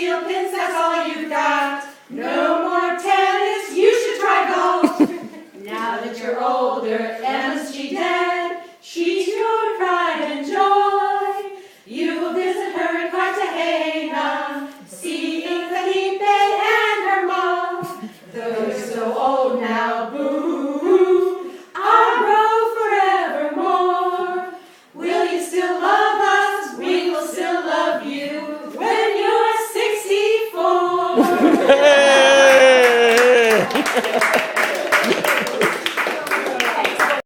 steel pins, that's all you've got. No more tennis, you should try golf. Now that you're older, MSG dead, she's your pride and joy. You will visit her in Cartagena, seeing Felipe and her mom. Though you're so old now, boo, I'll grow forevermore. Will you still love us? We will still love you when you're 64.